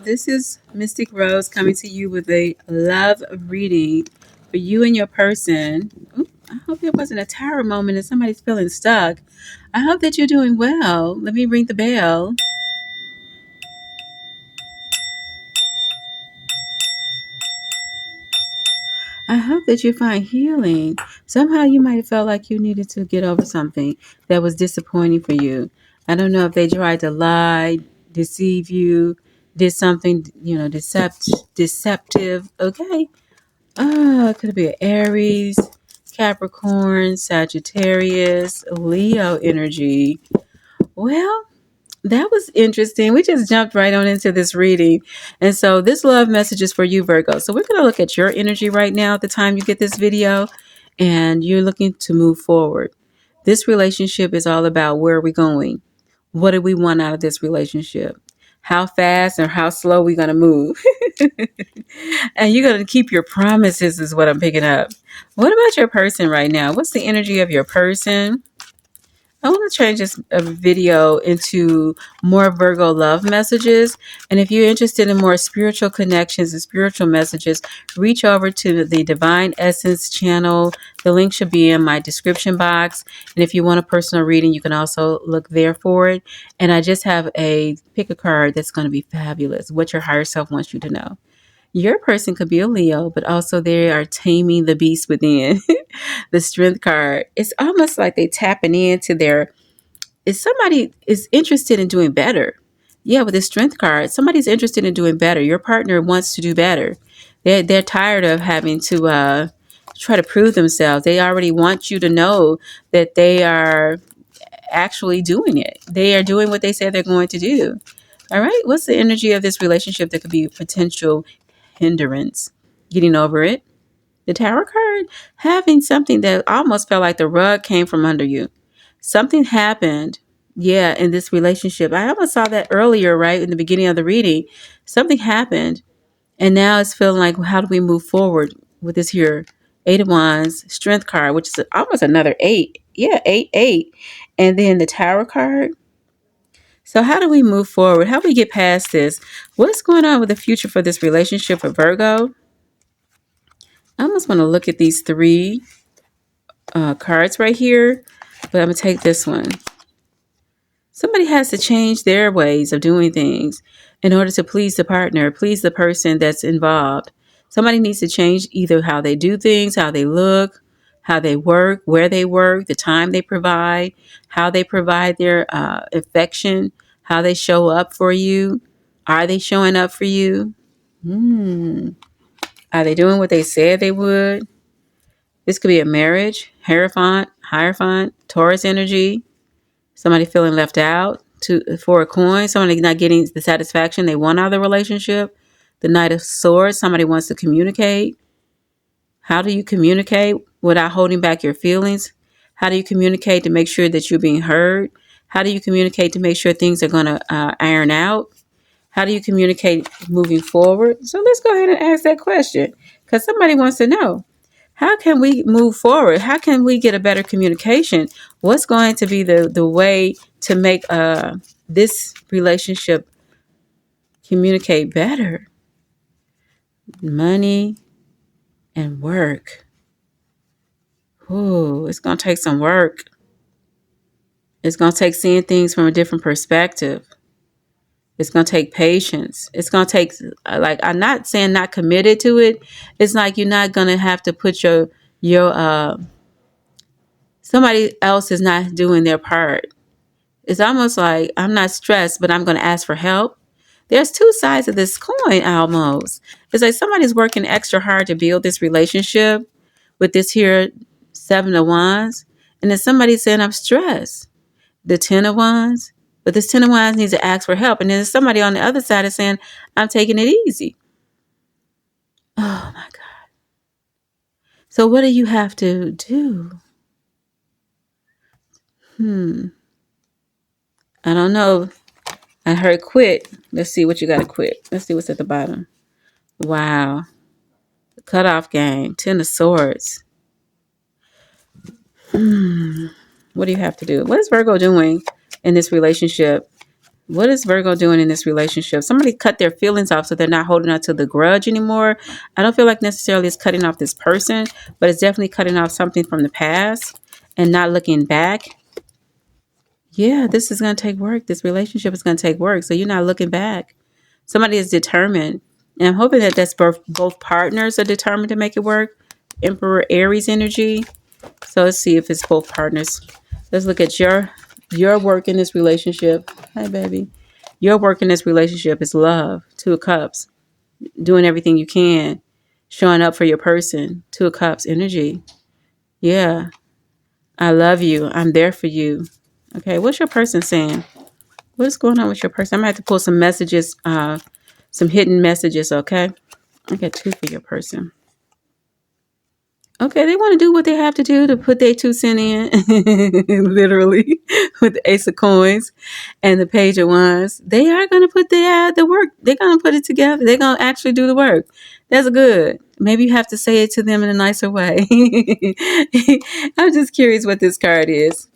This is Mystic Rose coming to you with a love reading for you and your person. Oop, I hope it wasn't a tower moment and somebody's feeling stuck. I hope that you're doing well. Let me ring the bell. I hope that you find healing. Somehow you might have felt like you needed to get over something that was disappointing for you. I don't know if they tried to lie, deceive you, did something, deceptive. Okay. It could be an Aries, Capricorn, Sagittarius, Leo energy. Well, that was interesting. We just jumped right on into this reading. And so this love message is for you, Virgo. So we're going to look at your energy right now at the time you get this video, and you're looking to move forward. This relationship is all about where are we going? What do we want out of this relationship? How fast or how slow we going to move? And you're going to keep your promises is what I'm picking up. What about your person right now? What's the energy of your person? I want to change this video into more Virgo love messages. And if you're interested in more spiritual connections and spiritual messages, reach over to the Divine Essence channel. The link should be in my description box. And if you want a personal reading, you can also look there for it. And I just have a pick a card that's going to be fabulous. What your higher self wants you to know. Your person could be a Leo, but also they are taming the beast within. The Strength card. It's almost like they tapping into their, if somebody is interested in doing better. Yeah, with the Strength card, somebody's interested in doing better. Your partner wants to do better. They're tired of having to try to prove themselves. They already want you to know that they are actually doing it. They are doing what they said they're going to do. All right. What's the energy of this relationship that could be a potential hindrance? Getting over it. The Tower card, having something that almost felt like the rug came from under you. Something happened, yeah, in this relationship. I almost saw that earlier, right, in the beginning of the reading. Something happened, and now it's feeling like, how do we move forward with this here Eight of Wands, Strength card, which is almost another eight. Yeah, 8. And then the Tower card. So how do we move forward? How do we get past this? What's going on with the future for this relationship for Virgo? I almost want to look at these three cards right here, but I'm going to take this one. Somebody has to change their ways of doing things in order to please the partner, please the person that's involved. Somebody needs to change either how they do things, how they look, how they work, where they work, the time they provide, how they provide their affection, how they show up for you. Are they showing up for you? Are they doing what they said they would? This could be a marriage, Hierophant, Taurus energy, somebody feeling left out, for a coin, somebody not getting the satisfaction they want out of the relationship. The Knight of Swords, somebody wants to communicate. How do you communicate without holding back your feelings? How do you communicate to make sure that you're being heard? How do you communicate to make sure things are going to iron out? How do you communicate moving forward? So let's go ahead and ask that question, because somebody wants to know. How can we move forward? How can we get a better communication? What's going to be the way to make this relationship communicate better? Money and work. Ooh, it's going to take some work. It's going to take seeing things from a different perspective. It's going to take patience. It's going to take, like, I'm not saying not committed to it. It's like you're not going to have to put your somebody else is not doing their part. It's almost like I'm not stressed, but I'm going to ask for help. There's two sides of this coin almost. It's like somebody's working extra hard to build this relationship with this here Seven of Wands. And then somebody's saying, I'm stressed. The Ten of Wands. But this Ten of Wands needs to ask for help. And then there's somebody on the other side is saying, I'm taking it easy. Oh my God. So what do you have to do? I don't know. I heard quit. Let's see what you got to quit. Let's see what's at the bottom. Wow. The cutoff game. Ten of Swords. What do you have to do? What is Virgo doing in this relationship? What is Virgo doing in this relationship? Somebody cut their feelings off so they're not holding on to the grudge anymore. I don't feel like necessarily it's cutting off this person, but it's definitely cutting off something from the past and not looking back. Yeah, this is going to take work. This relationship is going to take work. So you're not looking back. Somebody is determined. And I'm hoping that that's both partners are determined to make it work. Emperor Aries energy. So let's see if it's both partners. Let's look at your work in this relationship. Hi, baby. Your work in this relationship is love. Two of Cups. Doing everything you can. Showing up for your person. Two of Cups energy. Yeah. I love you. I'm there for you. Okay. What's your person saying? What's going on with your person? I'm going to have to pull some messages, some hidden messages. Okay. I got two for your person. Okay, they want to do what they have to do to put their 2 cents in, literally, with the Ace of Coins and the Page of Wands. They are going to put the work. They're going to put it together. They're going to actually do the work. That's good. Maybe you have to say it to them in a nicer way. I'm just curious what this card is.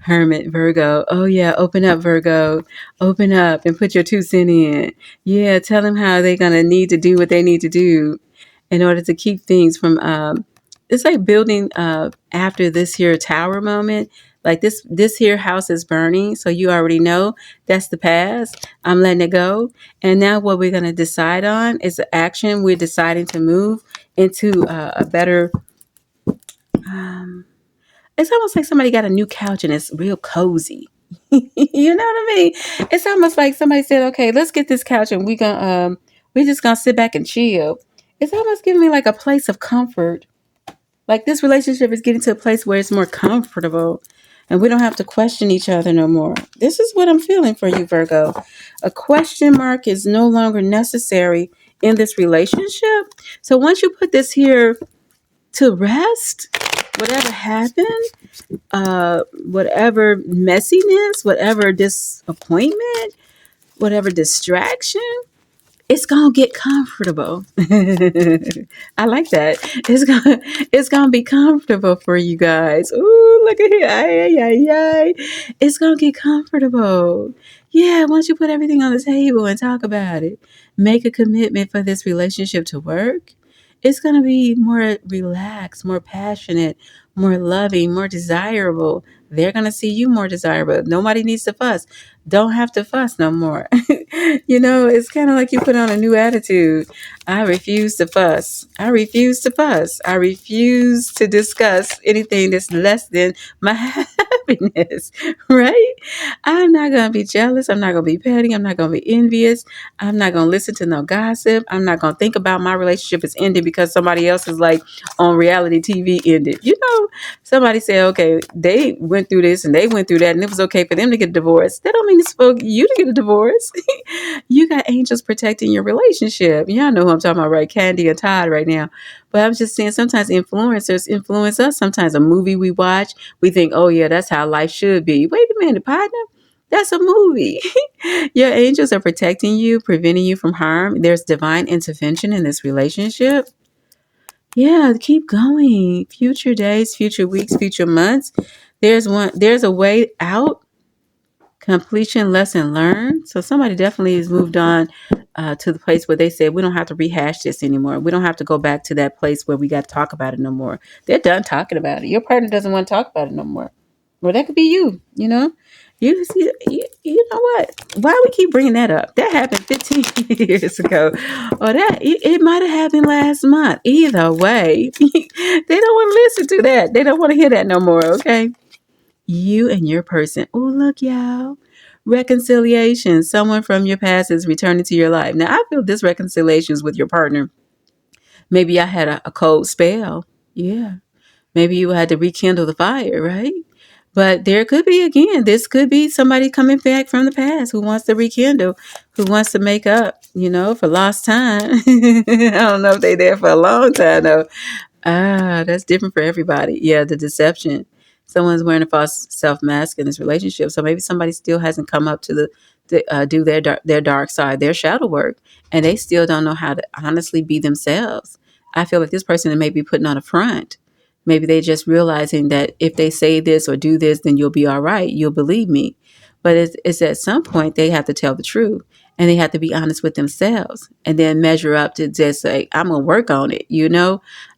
Hermit, Virgo. Oh, yeah. Open up, Virgo. Open up and put your 2 cents in. Yeah, tell them how they're going to need to do what they need to do in order to keep things from it's like building after this here tower moment. Like this here house is burning, so you already know that's the past. I'm letting it go, and now what we're going to decide on is the action. We're deciding to move into a better it's almost like somebody got a new couch and it's real cozy. You know what I mean? It's almost like somebody said, okay, let's get this couch and we're just gonna sit back and chill. It's almost giving me like a place of comfort. Like this relationship is getting to a place where it's more comfortable and we don't have to question each other no more. This is what I'm feeling for you, Virgo. A question mark is no longer necessary in this relationship. So once you put this here to rest, whatever happened, whatever messiness, whatever disappointment, whatever distraction, it's gonna get comfortable. I like that. It's gonna be comfortable for you guys. Ooh, look at here. Ay, ay, ay, ay. It's gonna get comfortable. Yeah, once you put everything on the table and talk about it, make a commitment for this relationship to work. It's gonna be more relaxed, more passionate, more loving, more desirable. They're gonna see you more desirable. Nobody needs to fuss. Don't have to fuss no more. It's kind of like you put on a new attitude. I refuse to fuss. I refuse to fuss. I refuse to discuss anything that's less than my happiness, right? I'm not going to be jealous. I'm not going to be petty. I'm not going to be envious. I'm not going to listen to no gossip. I'm not going to think about my relationship is ending because somebody else is like on reality TV ended. Somebody said, okay, they went through this and they went through that and it was okay for them to get a divorce. That don't mean it's for you to get a divorce. You got angels protecting your relationship. Y'all know who I'm talking about, right? Candy and Todd right now. But I'm just saying sometimes influencers influence us. Sometimes a movie we watch, we think, oh yeah, that's how life should be. Wait a minute, partner. That's a movie. Your angels are protecting you, preventing you from harm. There's divine intervention in this relationship. Yeah, keep going. Future days, future weeks, future months. There's a way out. Completion, lesson learned. So somebody definitely has moved on to the place where they said, we don't have to rehash this anymore. We don't have to go back to that place where we got to talk about it no more. They're done talking about it. Your partner doesn't want to talk about it no more. Well, that could be you. You see, you know what? Why we keep bringing that up? That happened 15 years ago. Or it might have happened last month. Either way, they don't want to listen to that. They don't want to hear that no more, okay? You and your person. Oh, look, y'all. Reconciliation. Someone from your past is returning to your life. Now, I feel this reconciliation is with your partner. Maybe I had a cold spell. Yeah. Maybe you had to rekindle the fire, right? But there could be, again, this could be somebody coming back from the past who wants to rekindle, who wants to make up, for lost time. I don't know if they're there for a long time, though. Ah, that's different for everybody. Yeah, the deception. Someone's wearing a false self mask in this relationship. So maybe somebody still hasn't come up to do their dark side, their shadow work, and they still don't know how to honestly be themselves. I feel like this person may be putting on a front. Maybe they just realizing that if they say this or do this, then you'll be all right. You'll believe me. But it's at some point they have to tell the truth, and they have to be honest with themselves, and then measure up to just say, I'm going to work on it.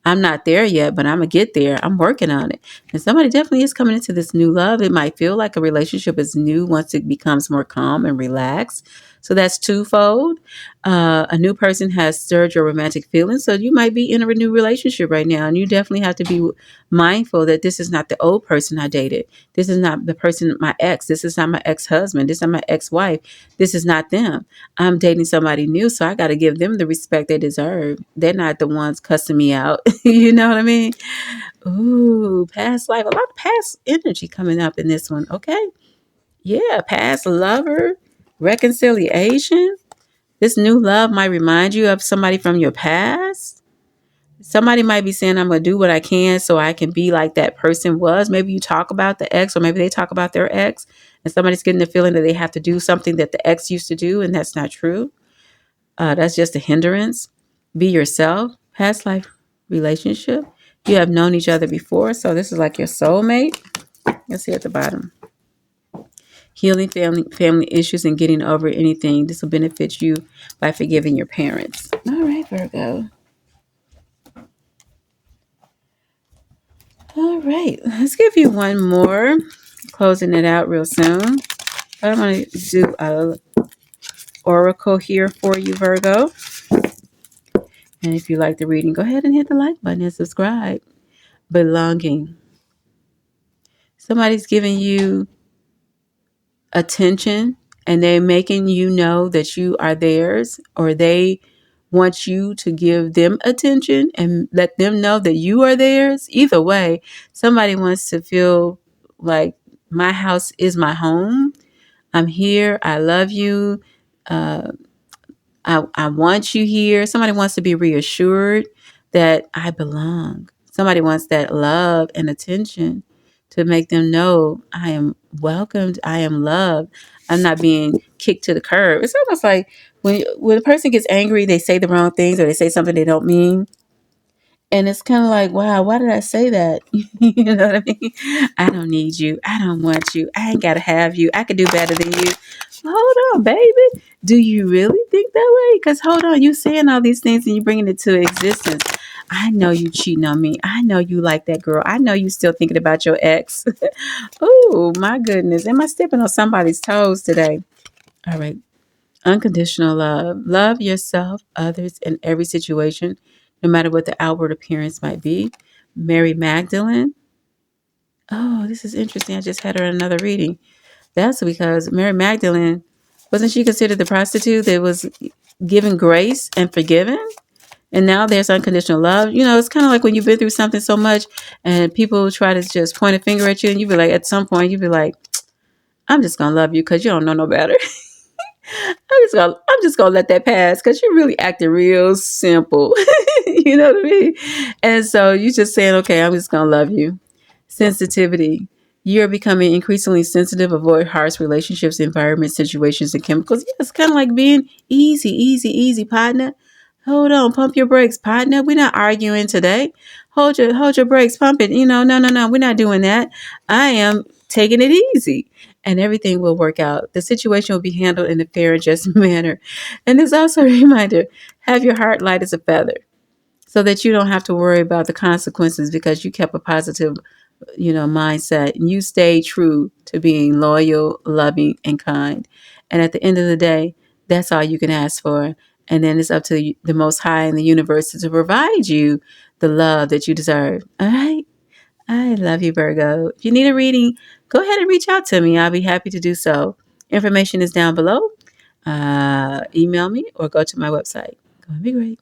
I'm not there yet, but I'm going to get there. I'm working on it. And somebody definitely is coming into this new love. It might feel like a relationship is new once it becomes more calm and relaxed. So that's twofold. A new person has stirred your romantic feelings. So you might be in a new relationship right now. And you definitely have to be mindful that this is not the old person I dated. This is not the person, my ex. This is not my ex-husband. This is not my ex-wife. This is not them. I'm dating somebody new. So I got to give them the respect they deserve. They're not the ones cussing me out. You know what I mean? Ooh, past life. A lot of past energy coming up in this one. Okay. Yeah. Past lover, reconciliation. This new love might remind you of somebody from your past. Somebody might be saying, I'm going to do what I can so I can be like that person was. Maybe you talk about the ex, or maybe they talk about their ex, and somebody's getting the feeling that they have to do something that the ex used to do, and that's not true. That's just a hindrance. Be yourself. Past life relationship. You have known each other before, so this is like your soulmate. Let's see at the bottom. Healing family issues and getting over anything. This will benefit you by forgiving your parents. All right, Virgo. All right, let's give you one more. Closing it out real soon. I'm going to do a oracle here for you, Virgo. And if you like the reading, go ahead and hit the like button and subscribe. Belonging. Somebody's giving you attention, and they're making you know that you are theirs, or they want you to give them attention and let them know that you are theirs. Either way, somebody wants to feel like my house is my home. I'm here. I love you. Uh, I want you here. Somebody wants to be reassured that I belong. Somebody wants that love and attention to make them know I am welcomed. I am loved. I'm not being kicked to the curb. It's almost like when a person gets angry, they say the wrong things, or they say something they don't mean. And it's kind of like, wow, why did I say that? You know what I mean? I don't need you. I don't want you. I ain't got to have you. I could do better than you. Hold on, baby. Do you really think that way? Because hold on, you saying all these things and you bringing it to existence. I know you cheating on me. I know you like that girl. I know you still thinking about your ex. Oh, my goodness. Am I stepping on somebody's toes today? All right. Unconditional love. Love yourself, others, and every situation, no matter what the outward appearance might be. Mary Magdalene. Oh, this is interesting. I just had her in another reading. That's because Mary Magdalene, wasn't she considered the prostitute that was given grace and forgiven? And now there's unconditional love. It's kind of like when you've been through something so much and people try to just point a finger at you, and you be like, at some point, you be like, I'm just going to love you because you don't know no better. I'm just gonna let that pass because you're really acting real simple. You know what I mean? And so you just saying, okay, I'm just gonna love you. Sensitivity. You're becoming increasingly sensitive, avoid harsh relationships, environments, situations, and chemicals. Yeah, it's kind of like being easy, partner. Hold on, pump your brakes, partner. We're not arguing today. Hold your brakes, pump it. No, we're not doing that. I am taking it easy, and everything will work out. The situation will be handled in a fair and just manner. And there's also a reminder, have your heart light as a feather so that you don't have to worry about the consequences because you kept a positive, mindset, and you stay true to being loyal, loving, and kind. And at the end of the day, that's all you can ask for. And then it's up to the Most High in the universe to provide you the love that you deserve. All right. I love you, Virgo. If you need a reading, go ahead and reach out to me. I'll be happy to do so. Information is down below. Email me or go to my website. Go and be great.